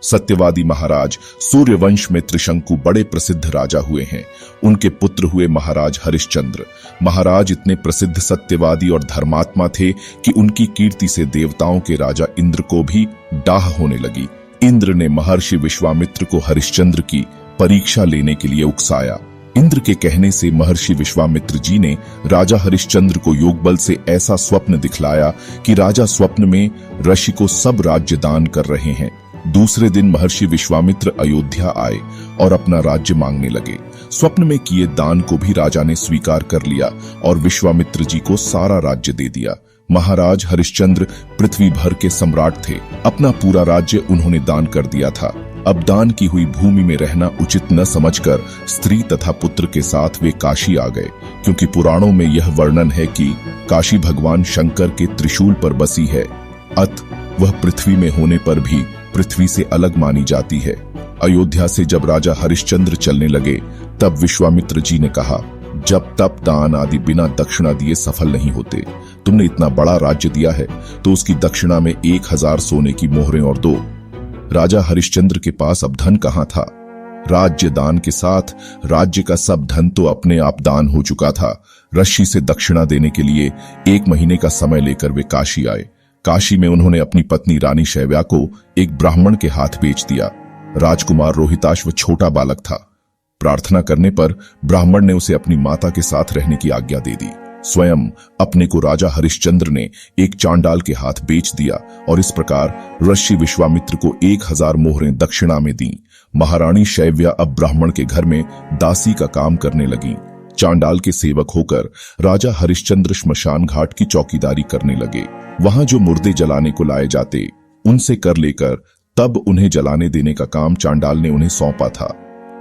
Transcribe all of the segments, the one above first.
सत्यवादी महाराज सूर्यवंश में त्रिशंकु बड़े प्रसिद्ध राजा हुए हैं। उनके पुत्र हुए महाराज हरिश्चंद्र। महाराज इतने प्रसिद्ध सत्यवादी और धर्मात्मा थे कि उनकी कीर्ति से देवताओं के राजा इंद्र को भी डाह होने लगी। इंद्र ने महर्षि विश्वामित्र को हरिश्चंद्र की परीक्षा लेने के लिए उकसाया। इंद्र के कहने से महर्षि विश्वामित्र जी ने राजा हरिश्चंद्र को योग बल से ऐसा स्वप्न दिखलाया कि राजा स्वप्न में ऋषि को सब राज्य दान कर रहे हैं। दूसरे दिन महर्षि विश्वामित्र अयोध्या आए और अपना राज्य मांगने लगे। स्वप्न में किए दान को भी राजा ने स्वीकार कर लिया और विश्वामित्र जी को सारा राज्य दे दिया। महाराज हरिश्चंद्र पृथ्वी भर के सम्राट थे। अपना पूरा राज्य उन्होंने दान कर दिया था। अब दान की हुई भूमि में रहना उचित न समझकर स्त्री तथा पुत्र के साथ वे काशी आ गए, क्योंकि पुराणों में यह वर्णन है कि काशी भगवान शंकर के त्रिशूल पर बसी है। अत वह पृथ्वी में होने पर भी पृथ्वी से अलग मानी जाती है। अयोध्या से जब राजा हरिश्चंद्र चलने लगे तब विश्वामित्र जी ने कहा, जब तप दान आदि बिना दक्षिणा दिए सफल नहीं होते। तुमने इतना बड़ा राज्य दिया है तो उसकी दक्षिणा में 1000 सोने की मोहरें और दो। राजा हरिश्चंद्र के पास अब धन कहाँ था। राज्य दान के साथ राज्य का सब धन तो अपने आप दान हो चुका था। ऋषि से दक्षिणा देने के लिए 1 महीने का समय लेकर वे काशी आए। काशी में उन्होंने अपनी पत्नी रानी शैव्या को एक ब्राह्मण के हाथ बेच दिया। राजकुमार रोहिताश्व छोटा बालक था। प्रार्थना करने पर ब्राह्मण ने उसे अपनी माता के साथ रहने की आज्ञा दे दी। स्वयं अपने को राजा हरिश्चंद्र ने एक चांडाल के हाथ बेच दिया और इस प्रकार ऋषि विश्वामित्र को 1000 मोहरें दक्षिणा में दी। महारानी शैव्या अब ब्राह्मण के घर में दासी का काम करने लगी। चांडाल के सेवक होकर राजा हरिश्चंद्र श्मशान घाट की चौकीदारी करने लगे। वहां जो मुर्दे जलाने को लाए जाते उनसे कर लेकर तब उन्हें जलाने देने का काम चांडाल ने उन्हें सौंपा था।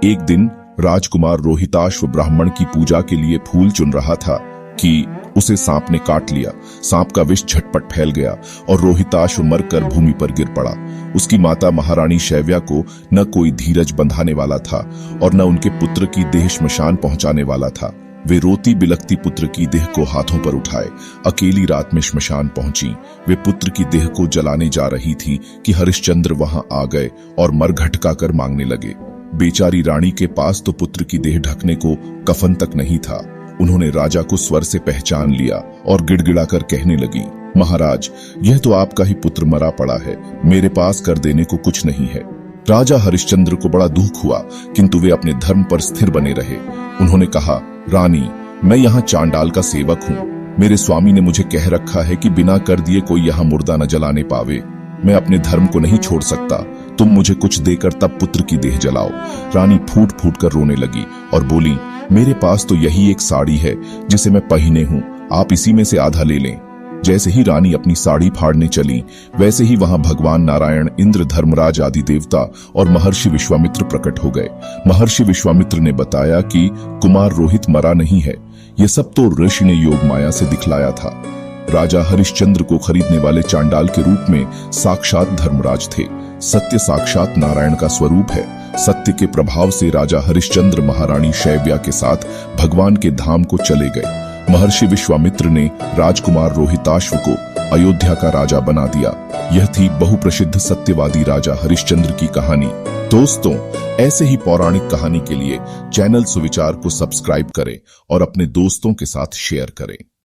एक दिन राजकुमार रोहिताश्व ब्राह्मण की पूजा के लिए फूल चुन रहा था कि उसे सांप ने काट लिया। सांप का विष झटपट फैल गया और रोहिताश्व मरकर भूमि पर गिर पड़ा। उसकी माता महारानी शैव्या को न कोई धीरज बंधाने वाला था और न उनके पुत्र की देह श्मशान पहुंचाने वाला था। वे रोती बिलखती पुत्र की देह को हाथों पर उठाए अकेली रात में श्मशान पहुंची। वे पुत्र की देह को जलाने जा रही थी कि हरिश्चंद्र वहां आ गए और मरघटका कर मांगने लगे। बेचारी रानी के पास तो पुत्र की देह ढकने को कफन तक नहीं था। उन्होंने राजा को स्वर से पहचान लिया और गिड़गिड़ाकर कहने लगी, महाराज, यह तो आपका ही पुत्र मरा पड़ा है, मेरे पास कर देने को कुछ नहीं है। राजा हरिश्चंद्र को बड़ा दुख हुआ, किंतु वे अपने धर्म पर स्थिर बने रहे। उन्होंने कहा, रानी, मैं यहाँ चांडाल का सेवक हूँ। मेरे स्वामी ने मुझे कह रखा है कि बिना कर दिए कोई यहाँ मुर्दा न जलाने पावे। मैं अपने धर्म को नहीं छोड़ सकता। तुम मुझे कुछ देकर तब पुत्र की देह जलाओ। रानी फूट फूट कर रोने लगी और बोली, मेरे पास तो यही एक साड़ी है जिसे मैं पहने हूँ, आप इसी में से आधा ले लें। जैसे ही रानी अपनी साड़ी फाड़ने चली वैसे ही वहां भगवान नारायण, इंद्र, धर्मराज आदि देवता और महर्षि विश्वामित्र प्रकट हो गए। महर्षि विश्वामित्र ने बताया कि कुमार रोहित मरा नहीं है, यह सब तो ऋषि ने योग माया से दिखलाया था। राजा हरिश्चंद्र को खरीदने वाले चांडाल के रूप में साक्षात धर्मराज थे। सत्य साक्षात नारायण का स्वरूप है। सत्य के प्रभाव से राजा हरिश्चंद्र महारानी शैव्या के साथ भगवान के धाम को चले गए। महर्षि विश्वामित्र ने राजकुमार रोहिताश्व को अयोध्या का राजा बना दिया। यह थी बहुप्रसिद्ध सत्यवादी राजा हरिश्चंद्र की कहानी। दोस्तों, ऐसे ही पौराणिक कहानी के लिए चैनल सुविचार को सब्सक्राइब करें और अपने दोस्तों के साथ शेयर करें।